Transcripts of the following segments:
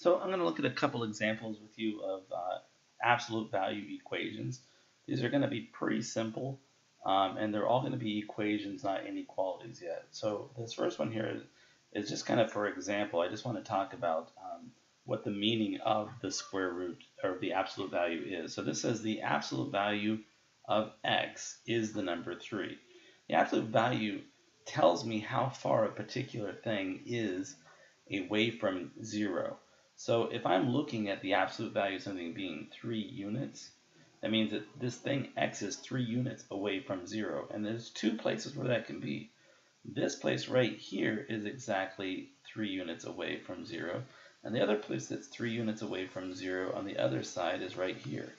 So I'm going to look at a couple examples with you of absolute value equations. These are going to be pretty simple, and they're all going to be equations, not inequalities yet. So this first one here is just kind of for example. I just want to talk about what the meaning of the square root or the absolute value is. So this says the absolute value of x is the number 3. The absolute value tells me how far a particular thing is away from 0. So if I'm looking at the absolute value of something being 3 units, that means that this thing x is 3 units away from 0. And there's two places where that can be. This place right here is exactly 3 units away from 0. And the other place that's 3 units away from 0 on the other side is right here.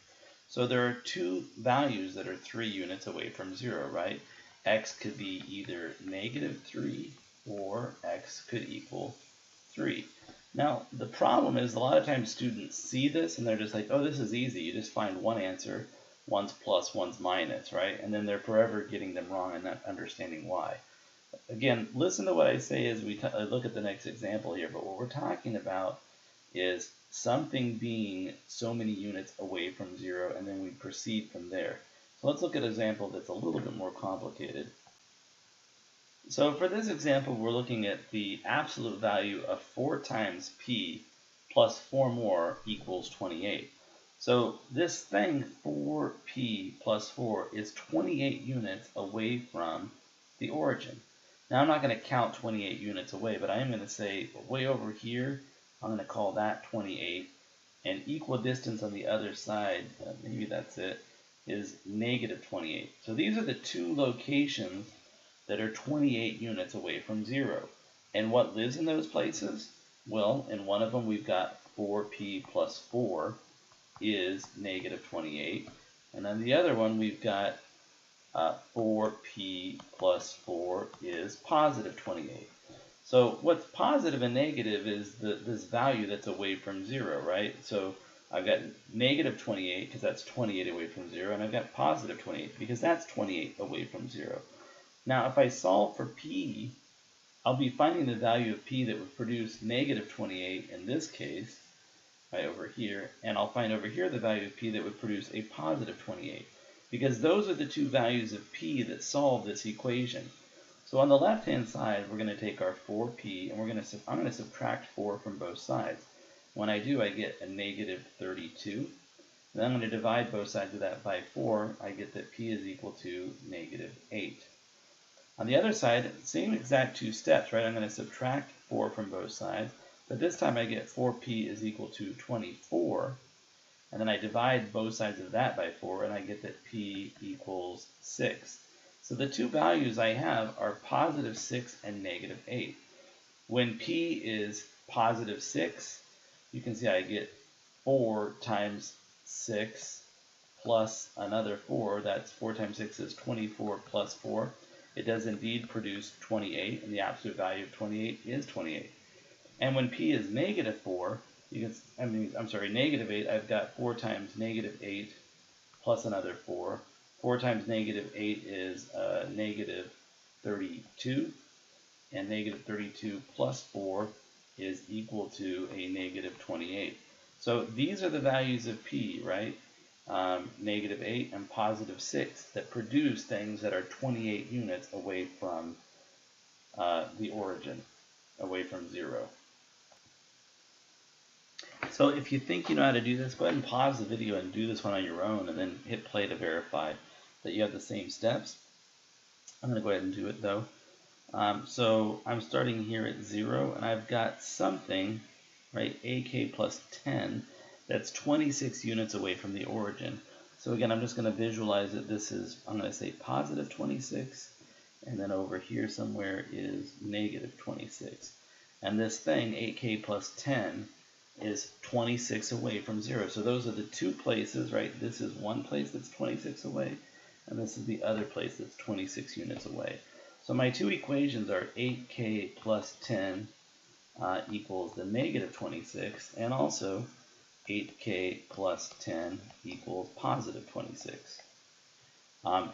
So there are two values that are 3 units away from 0, right? X could be either -3 or x could equal 3. Now, the problem is a lot of times students see this and they're just like, oh, this is easy. You just find one answer, one's plus, one's minus, right? And then they're forever getting them wrong and not understanding why. Again, listen to what I say as we look at the next example here, but what we're talking about is something being so many units away from 0, and then we proceed from there. So let's look at an example that's a little bit more complicated. So for this example, we're looking at the absolute value of 4 times p plus 4 more equals 28. So this thing, 4p plus 4, is 28 units away from the origin. Now I'm not going to count 28 units away, but I am going to say way over here, I'm going to call that 28, and equal distance on the other side, maybe that's it, is -28. So these are the two locations that are 28 units away from 0. And what lives in those places? Well, in one of them we've got 4p plus 4 is -28. And on the other one we've got 4p plus 4 is positive 28. So what's positive and negative is this value that's away from 0, right? So I've got -28 because that's 28 away from 0, and I've got positive 28 because that's 28 away from 0. Now, if I solve for p, I'll be finding the value of p that would produce -28 in this case, right over here, and I'll find over here the value of p that would produce a positive 28, because those are the two values of p that solve this equation. So on the left-hand side, we're going to take our 4p, and I'm going to subtract 4 from both sides. When I do, I get a -32. Then I'm going to divide both sides of that by 4. I get that p is equal to -8. On the other side, same exact two steps, right? I'm going to subtract 4 from both sides, but this time I get 4p is equal to 24, and then I divide both sides of that by 4, and I get that p equals 6. So the two values I have are positive 6 and -8. When p is positive 6, you can see I get 4 times 6 plus another 4. That's 4 times 6 is 24 plus 4. It does indeed produce 28, and the absolute value of 28 is 28. And when p is -4, -8, I've got 4 times -8 plus another 4. 4 times -8 is -32, and -32 plus 4 is equal to a -28. So these are the values of p, right? -8 and positive 6 that produce things that are 28 units away from the origin, away from 0. So if you think you know how to do this, go ahead and pause the video and do this one on your own, and then hit play to verify that you have the same steps. I'm going to go ahead and do it though. So I'm starting here at 0, and I've got something, right, ak plus 10, that's 26 units away from the origin. So again, I'm just going to visualize that this is, I'm going to say positive 26, and then over here somewhere is -26. And this thing, 8k plus 10, is 26 away from 0. So those are the two places, right? This is one place that's 26 away, and this is the other place that's 26 units away. So my two equations are 8k plus 10 equals the -26, and also 8k plus 10 equals positive 26.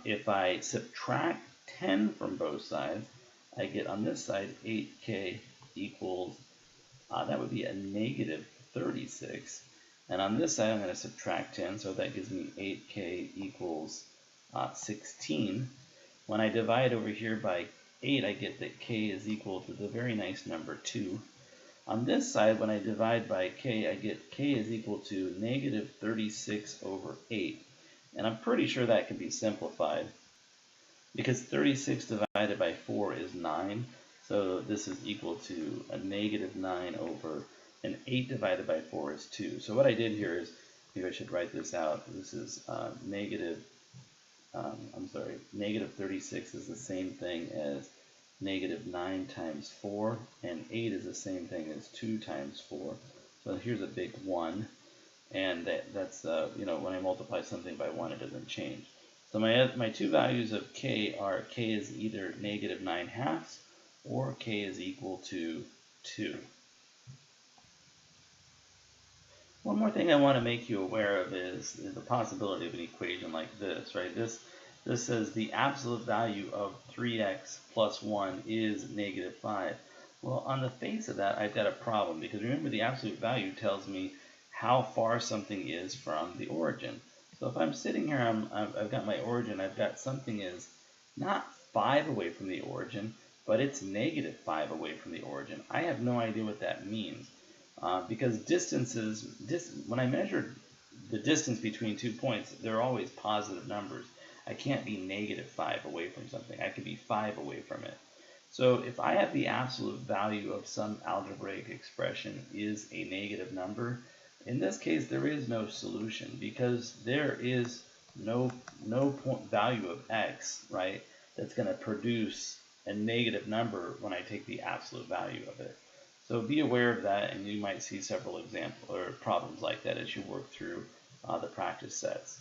If I subtract 10 from both sides, I get on this side 8k equals, that would be a 36. And on this side, I'm going to subtract 10, so that gives me 8k equals 16. When I divide over here by 8, I get that k is equal to the very nice number 2. On this side, when I divide by k, I get k is equal to negative 36 over 8. And I'm pretty sure that can be simplified, because 36 divided by 4 is 9. So this is equal to a negative 9 over, and 8 divided by 4 is 2. So what I did here is, maybe I should write this out. This is negative 36 is the same thing as negative 9 times 4, and 8 is the same thing as 2 times 4. So here's a big 1, and that's when I multiply something by 1, it doesn't change. So my two values of k are k is either negative 9/2 or k is equal to 2. One more thing I want to make you aware of is the possibility of an equation like this, right? This says the absolute value of 3x plus 1 is negative 5. Well, on the face of that, I've got a problem, because remember, the absolute value tells me how far something is from the origin. So if I'm sitting here, I've got my origin, I've got something is not 5 away from the origin, but it's negative 5 away from the origin. I have no idea what that means, because distances, when I measure the distance between 2 points, they're always positive numbers. I can't be negative 5 away from something. I could be 5 away from it. So if I have the absolute value of some algebraic expression is a negative number, in this case there is no solution, because there is no point value of x, right, that's going to produce a negative number when I take the absolute value of it. So be aware of that, and you might see several examples or problems like that as you work through the practice sets.